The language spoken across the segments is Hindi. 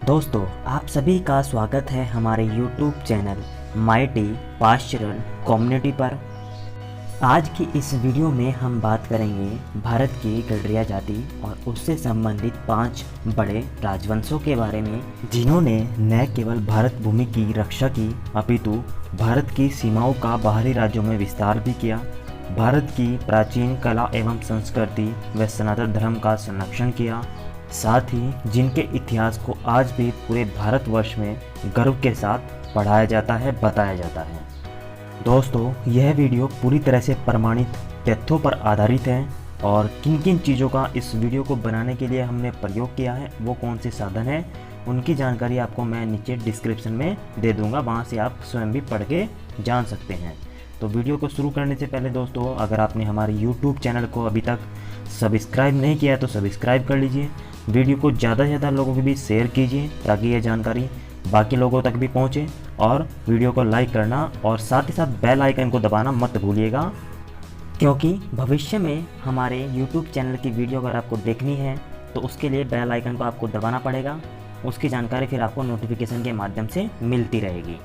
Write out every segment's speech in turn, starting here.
दोस्तों, आप सभी का स्वागत है हमारे YouTube चैनल माइटी पाश्चरल कम्युनिटी पर। आज की इस वीडियो में हम बात करेंगे भारत की गडरिया जाति और उससे संबंधित 5 बड़े राजवंशों के बारे में, जिन्होंने न केवल भारत भूमि की रक्षा की अपितु भारत की सीमाओं का बाहरी राज्यों में विस्तार भी किया, भारत की प्राचीन कला एवं संस्कृति व सनातन धर्म का संरक्षण किया, साथ ही जिनके इतिहास को आज भी पूरे भारतवर्ष में गर्व के साथ पढ़ाया जाता है, बताया जाता है। दोस्तों, यह वीडियो पूरी तरह से प्रमाणित तथ्यों पर आधारित है और किन किन चीज़ों का इस वीडियो को बनाने के लिए हमने प्रयोग किया है, वो कौन से साधन है, उनकी जानकारी आपको मैं नीचे डिस्क्रिप्शन में दे दूंगा, वहाँ से आप स्वयं भी पढ़ के जान सकते हैं। तो वीडियो को शुरू करने से पहले दोस्तों, अगर आपने हमारे YouTube चैनल को अभी तक सब्सक्राइब नहीं किया है तो सब्सक्राइब कर लीजिए। वीडियो को ज़्यादा से ज़्यादा लोगों के बीच शेयर कीजिए ताकि ये जानकारी बाकी लोगों तक भी पहुँचे, और वीडियो को लाइक करना और साथ ही साथ बेल आइकन को दबाना मत भूलिएगा, क्योंकि भविष्य में हमारे YouTube चैनल की वीडियो अगर आपको देखनी है तो उसके लिए बेल आइकन को आपको दबाना पड़ेगा। उसकी जानकारी फिर आपको नोटिफिकेशन के माध्यम से मिलती रहेगी।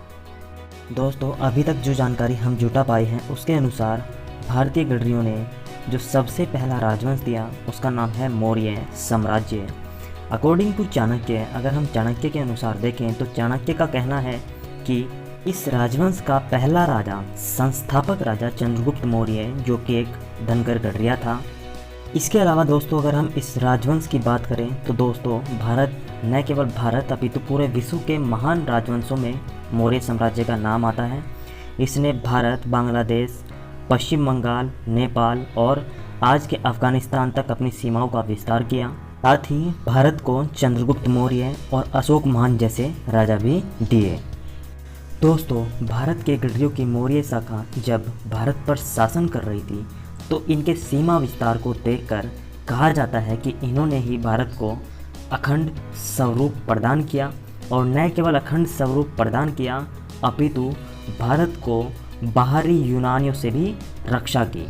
दोस्तों, अभी तक जो जानकारी हम जुटा पाए हैं उसके अनुसार भारतीय गडरियों ने जो सबसे पहला राजवंश दिया उसका नाम है मौर्य साम्राज्य। अकॉर्डिंग टू चाणक्य, अगर हम चाणक्य के अनुसार देखें तो चाणक्य का कहना है कि इस राजवंश का पहला राजा, संस्थापक राजा चंद्रगुप्त मौर्य, जो कि एक धनगर गडरिया था। इसके अलावा दोस्तों, अगर हम इस राजवंश की बात करें तो दोस्तों, भारत, न केवल भारत अपितु पूरे विश्व के महान राजवंशों में मौर्य साम्राज्य का नाम आता है। इसने भारत, बांग्लादेश, पश्चिम बंगाल, नेपाल और आज के अफगानिस्तान तक अपनी सीमाओं का विस्तार किया। साथ ही भारत को चंद्रगुप्त मौर्य और अशोक महान जैसे राजा भी दिए। दोस्तों, भारत के गडरियों की मौर्य शाखा जब भारत पर शासन कर रही थी तो इनके सीमा विस्तार को देखकर कहा जाता है कि इन्होंने ही भारत को अखंड स्वरूप प्रदान किया, और न केवल अखंड स्वरूप प्रदान किया अपितु भारत को बाहरी यूनानियों से भी रक्षा की,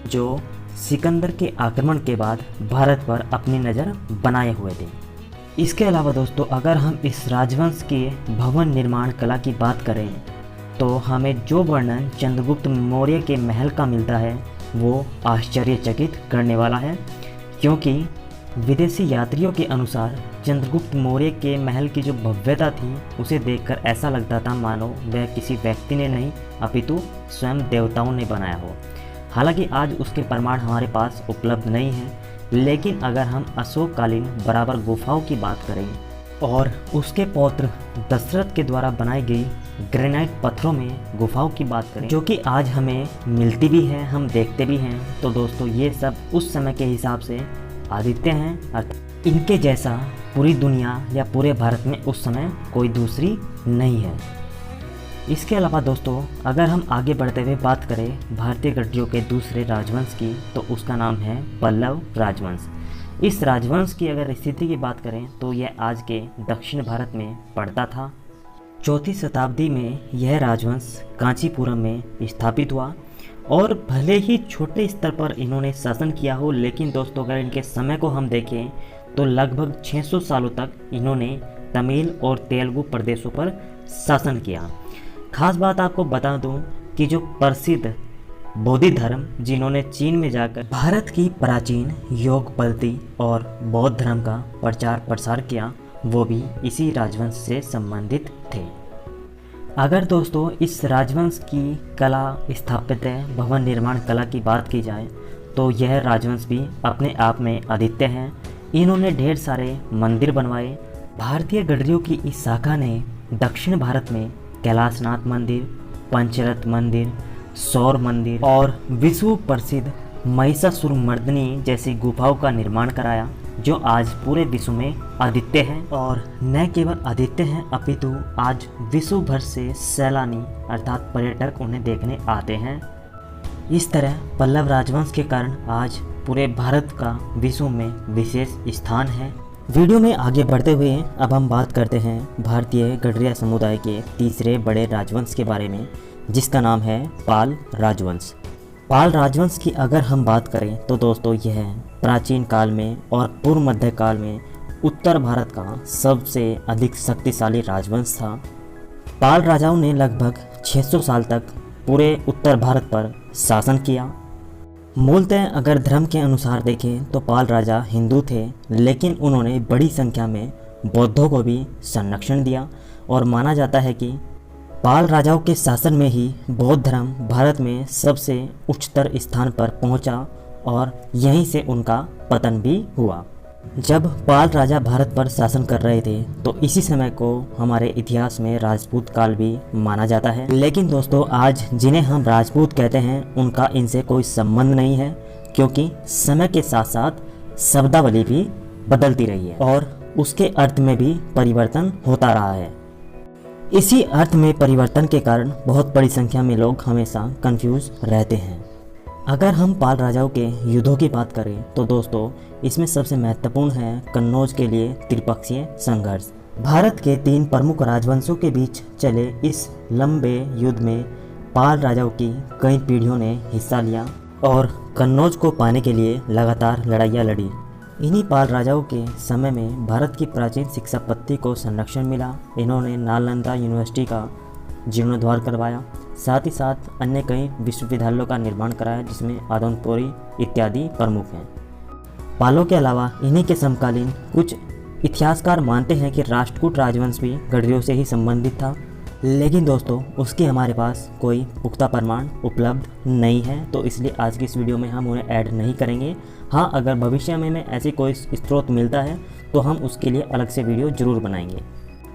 जो सिकंदर के आक्रमण के बाद भारत पर अपनी नज़र बनाए हुए थे। इसके अलावा दोस्तों, अगर हम इस राजवंश के भवन निर्माण कला की बात करें तो हमें जो वर्णन चंद्रगुप्त मौर्य के महल का मिलता है वो आश्चर्यचकित करने वाला है, क्योंकि विदेशी यात्रियों के अनुसार चंद्रगुप्त मौर्य के महल की जो भव्यता थी उसे देखकर ऐसा लगता था मानो वह किसी व्यक्ति ने नहीं अपितु स्वयं देवताओं ने बनाया हो। हालांकि आज उसके प्रमाण हमारे पास उपलब्ध नहीं हैं, लेकिन अगर हम अशोककालीन बराबर गुफाओं की बात करें और उसके पौत्र दशरथ के द्वारा बनाई गई ग्रेनाइट पत्थरों में गुफाओं की बात करें, जो कि आज हमें मिलती भी है, हम देखते भी हैं, तो दोस्तों ये सब उस समय के हिसाब से आदित्य हैं, अर्थात इनके जैसा पूरी दुनिया या पूरे भारत में उस समय कोई दूसरी नहीं है। इसके अलावा दोस्तों, अगर हम आगे बढ़ते हुए बात करें भारतीय गडरियों के दूसरे राजवंश की तो उसका नाम है पल्लव राजवंश। इस राजवंश की अगर स्थिति की बात करें तो यह आज के दक्षिण भारत में पड़ता था। 4वीं शताब्दी में यह राजवंश कांचीपुरम में स्थापित हुआ, और भले ही छोटे स्तर पर इन्होंने शासन किया हो, लेकिन दोस्तों अगर इनके समय को हम देखें तो लगभग 600 सालों तक इन्होंने तमिल और तेलुगु प्रदेशों पर शासन किया। खास बात आपको बता दूं कि जो प्रसिद्ध बोधि धर्म, जिन्होंने चीन में जाकर भारत की प्राचीन योग पद्धति और बौद्ध धर्म का प्रचार प्रसार किया, वो भी इसी राजवंश से संबंधित थे। अगर दोस्तों इस राजवंश की कला, स्थापत्य, भवन निर्माण कला की बात की जाए तो यह राजवंश भी अपने आप में अद्वितीय है। इन्होंने ढेर सारे मंदिर बनवाए। भारतीय गडरियों की इस शाखा ने दक्षिण भारत में कैलाशनाथ मंदिर, पंचरथ मंदिर, सौर मंदिर और विश्व प्रसिद्ध महिषासुरमर्दिनी जैसी गुफाओं का निर्माण कराया, जो आज पूरे विश्व में अद्वितीय है, और न केवल अद्वितीय हैं अपितु आज विश्व भर से सैलानी अर्थात पर्यटक उन्हें देखने आते हैं। इस तरह पल्लव राजवंश के कारण आज पूरे भारत का विश्व में विशेष स्थान है। वीडियो में आगे बढ़ते हुए अब हम बात करते हैं भारतीय गडरिया समुदाय के तीसरे बड़े राजवंश के बारे में, जिसका नाम है पाल राजवंश। पाल राजवंश की अगर हम बात करें तो दोस्तों यह प्राचीन काल में और पूर्व मध्य काल में उत्तर भारत का सबसे अधिक शक्तिशाली राजवंश था। पाल राजाओं ने लगभग 600 साल तक पूरे उत्तर भारत पर शासन किया। मूलतः अगर धर्म के अनुसार देखें तो पाल राजा हिंदू थे, लेकिन उन्होंने बड़ी संख्या में बौद्धों को भी संरक्षण दिया और माना जाता है कि पाल राजाओं के शासन में ही बौद्ध धर्म भारत में सबसे उच्चतर स्थान पर पहुंचा और यहीं से उनका पतन भी हुआ। जब पाल राजा भारत पर शासन कर रहे थे तो इसी समय को हमारे इतिहास में राजपूत काल भी माना जाता है। लेकिन दोस्तों, आज जिन्हें हम राजपूत कहते हैं उनका इनसे कोई संबंध नहीं है, क्योंकि समय के साथ साथ शब्दावली भी बदलती रही है और उसके अर्थ में भी परिवर्तन होता रहा है। इसी अर्थ में परिवर्तन के कारण बहुत बड़ी संख्या में लोग हमेशा कंफ्यूज रहते हैं। अगर हम पाल राजाओं के युद्धों की बात करें तो दोस्तों, इसमें सबसे महत्वपूर्ण है कन्नौज के लिए त्रिपक्षीय संघर्ष। भारत के 3 प्रमुख राजवंशों के बीच चले इस लंबे युद्ध में पाल राजाओं की कई पीढ़ियों ने हिस्सा लिया और कन्नौज को पाने के लिए लगातार लड़ाइयाँ लड़ी। इन्हीं पाल राजाओं के समय में भारत की प्राचीन शिक्षा पद्धति को संरक्षण मिला। इन्होंने नालंदा यूनिवर्सिटी का जीर्णोद्धार करवाया, साथ ही साथ अन्य कई विश्वविद्यालयों का निर्माण कराया, जिसमें आदमपुरी इत्यादि प्रमुख हैं। पालों के अलावा इन्हीं के समकालीन कुछ इतिहासकार मानते हैं कि राष्ट्रकूट राजवंश भी गडरियों से ही संबंधित था, लेकिन दोस्तों उसकी हमारे पास कोई पुख्ता प्रमाण उपलब्ध नहीं है, तो इसलिए आज की इस वीडियो में हम उन्हें ऐड नहीं करेंगे। हाँ, अगर भविष्य में ऐसी कोई स्रोत मिलता है तो हम उसके लिए अलग से वीडियो ज़रूर बनाएंगे।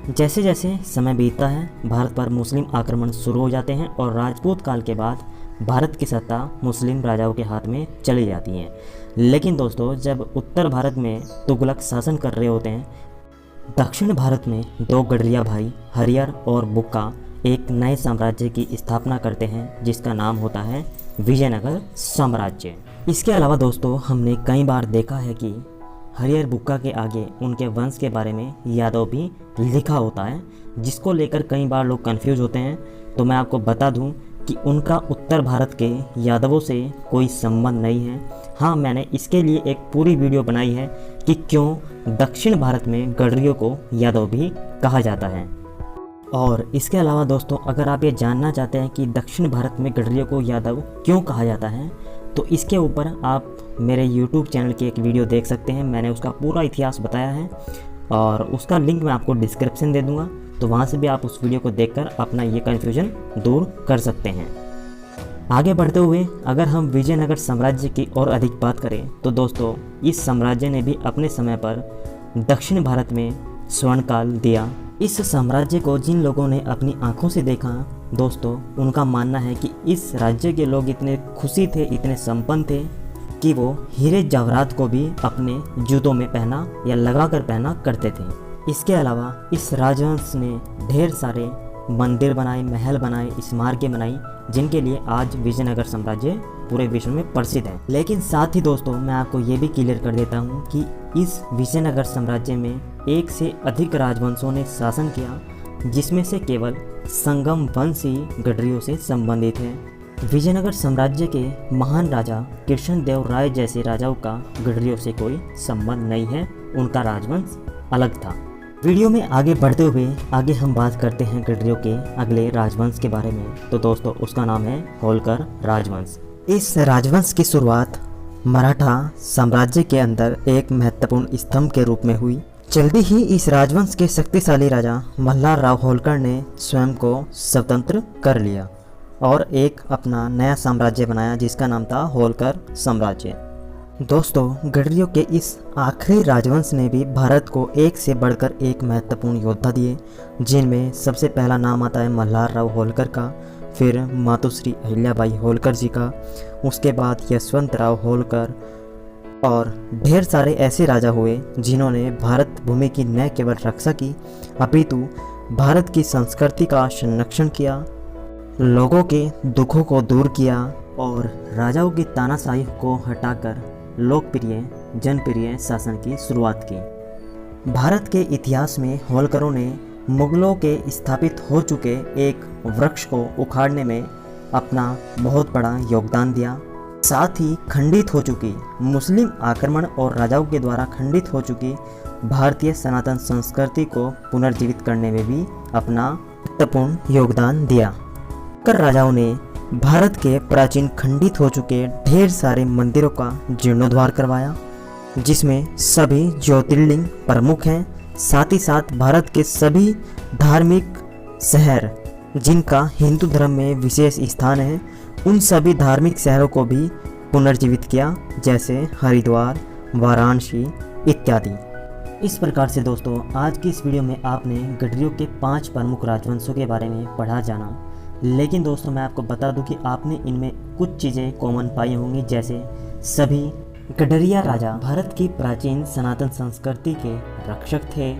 जैसे जैसे समय बीतता है, भारत पर मुस्लिम आक्रमण शुरू हो जाते हैं और राजपूत काल के बाद भारत की सत्ता मुस्लिम राजाओं के हाथ में चली जाती है। लेकिन दोस्तों, जब उत्तर भारत में तुगलक शासन कर रहे होते हैं, दक्षिण भारत में 2 गडरिया भाई हरियर और बुक्का एक नए साम्राज्य की स्थापना करते हैं, जिसका नाम होता है विजयनगर साम्राज्य। इसके अलावा दोस्तों, हमने कई बार देखा है कि हरियर बुक्का के आगे उनके वंश के बारे में यादव भी लिखा होता है, जिसको लेकर कई बार लोग कंफ्यूज होते हैं। तो मैं आपको बता दूं कि उनका उत्तर भारत के यादवों से कोई संबंध नहीं है। हाँ, मैंने इसके लिए एक पूरी वीडियो बनाई है कि क्यों दक्षिण भारत में गडरियों को यादव भी कहा जाता है। और इसके अलावा दोस्तों, अगर आप ये जानना चाहते हैं कि दक्षिण भारत में गडरियों को यादव क्यों कहा जाता है, तो इसके ऊपर आप मेरे YouTube चैनल की एक वीडियो देख सकते हैं। मैंने उसका पूरा इतिहास बताया है और उसका लिंक मैं आपको डिस्क्रिप्शन दे दूंगा, तो वहाँ से भी आप उस वीडियो को देखकर अपना ये कन्फ्यूजन दूर कर सकते हैं। आगे बढ़ते हुए अगर हम विजयनगर साम्राज्य की और अधिक बात करें तो दोस्तों, इस साम्राज्य ने भी अपने समय पर दक्षिण भारत में स्वर्णकाल दिया। इस साम्राज्य को जिन लोगों ने अपनी आंखों से देखा दोस्तों, उनका मानना है कि इस राज्य के लोग इतने खुशी थे, इतने संपन्न थे कि वो हीरे जवाहरात को भी अपने जूतों में पहना या लगाकर पहना करते थे। इसके अलावा इस राजवंश ने ढेर सारे मंदिर बनाए, महल बनाए, स्मारकें बनाई, जिनके लिए आज विजयनगर साम्राज्य पूरे विश्व में प्रसिद्ध है। लेकिन साथ ही दोस्तों, मैं आपको ये भी क्लियर कर देता हूँ कि इस विजयनगर साम्राज्य में 1 से अधिक राजवंशों ने शासन किया, जिसमें से केवल संगम वंश ही गडरियों से संबंधित है। विजयनगर साम्राज्य के महान राजा कृष्णदेव राय जैसे राजाओं का गडरियों से कोई संबंध नहीं है, उनका राजवंश अलग था। वीडियो में आगे बढ़ते हुए आगे हम बात करते हैं गडरियों के अगले राजवंश के बारे में। तो दोस्तों, उसका नाम है होलकर राजवंश। इस राजवंश की शुरुआत मराठा साम्राज्य के अंदर एक महत्वपूर्ण स्तंभ के रूप में हुई। जल्दी ही इस राजवंश के शक्तिशाली राजा मल्हारराव होलकर ने स्वयं को स्वतंत्र कर लिया और एक अपना नया साम्राज्य बनाया, जिसका नाम था होलकर साम्राज्य। दोस्तों, गडरियों के इस आखिरी राजवंश ने भी भारत को एक से बढ़कर एक महत्वपूर्ण योद्धा दिए, जिनमें सबसे पहला नाम आता है मल्हारराव होलकर का, फिर मातोश्री अहिल्याबाई होलकर जी का, उसके बाद यशवंतराव होलकर, और ढेर सारे ऐसे राजा हुए जिन्होंने भारत भूमि की न केवल रक्षा की अपितु भारत की संस्कृति का संरक्षण किया, लोगों के दुखों को दूर किया और राजाओं की तानाशाही को हटाकर लोकप्रिय जनप्रिय शासन की शुरुआत की। भारत के इतिहास में होलकरों ने मुगलों के स्थापित हो चुके एक वृक्ष को उखाड़ने में अपना बहुत बड़ा योगदान दिया। साथ ही खंडित हो चुकी मुस्लिम आक्रमण और राजाओं के द्वारा खंडित हो चुकी भारतीय सनातन संस्कृति को पुनर्जीवित करने में भी अपना महत्वपूर्ण योगदान दिया। कर राजाओं ने भारत के प्राचीन खंडित हो चुके ढेर सारे मंदिरों का जीर्णोद्धार करवाया, जिसमें सभी ज्योतिर्लिंग प्रमुख हैं। साथ ही साथ भारत के सभी धार्मिक शहर जिनका हिंदू धर्म में विशेष स्थान है, उन सभी धार्मिक शहरों को भी पुनर्जीवित किया, जैसे हरिद्वार, वाराणसी इत्यादि। इस प्रकार से दोस्तों आज की इस वीडियो में आपने गडरियों के 5 प्रमुख राजवंशों के बारे में पढ़ा जाना। लेकिन दोस्तों मैं आपको बता दूं कि आपने इनमें कुछ चीज़ें कॉमन पाई होंगी, जैसे सभी गडरिया राजा भारत की प्राचीन सनातन संस्कृति के रक्षक थे,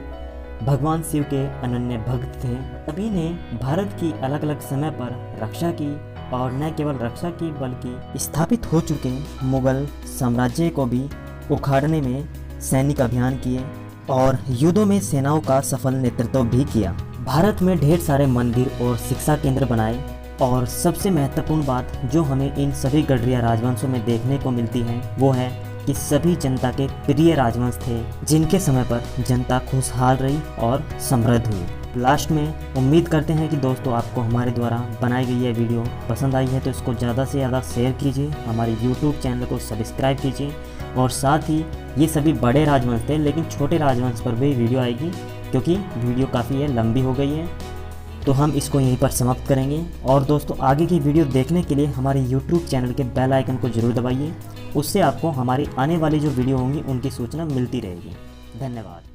भगवान शिव के अनन्य भक्त थे। सभी ने भारत की अलग अलग समय पर रक्षा की, और न केवल रक्षा की बल्कि स्थापित हो चुके मुगल साम्राज्य को भी उखाड़ने में सैनिक अभियान किए और युद्धों में सेनाओं का सफल नेतृत्व भी किया। भारत में ढेर सारे मंदिर और शिक्षा केंद्र बनाए, और सबसे महत्वपूर्ण बात जो हमें इन सभी गडरिया राजवंशों में देखने को मिलती है वो है कि सभी जनता के प्रिय राजवंश थे, जिनके समय पर जनता खुशहाल रही और समृद्ध हुई। लास्ट में उम्मीद करते हैं कि दोस्तों आपको हमारे द्वारा बनाई गई यह वीडियो पसंद आई है, तो इसको ज़्यादा से ज़्यादा शेयर कीजिए, हमारे YouTube चैनल को सब्सक्राइब कीजिए, और साथ ही ये सभी बड़े राजवंश थे, लेकिन छोटे राजवंश पर भी वीडियो आएगी, क्योंकि वीडियो काफ़ी लंबी हो गई है। तो हम इसको यहीं पर समाप्त करेंगे। और दोस्तों आगे की वीडियो देखने के लिए हमारे YouTube चैनल के बेल आइकन को ज़रूर दबाइए, उससे आपको हमारी आने वाली जो वीडियो होंगी उनकी सूचना मिलती रहेगी। धन्यवाद।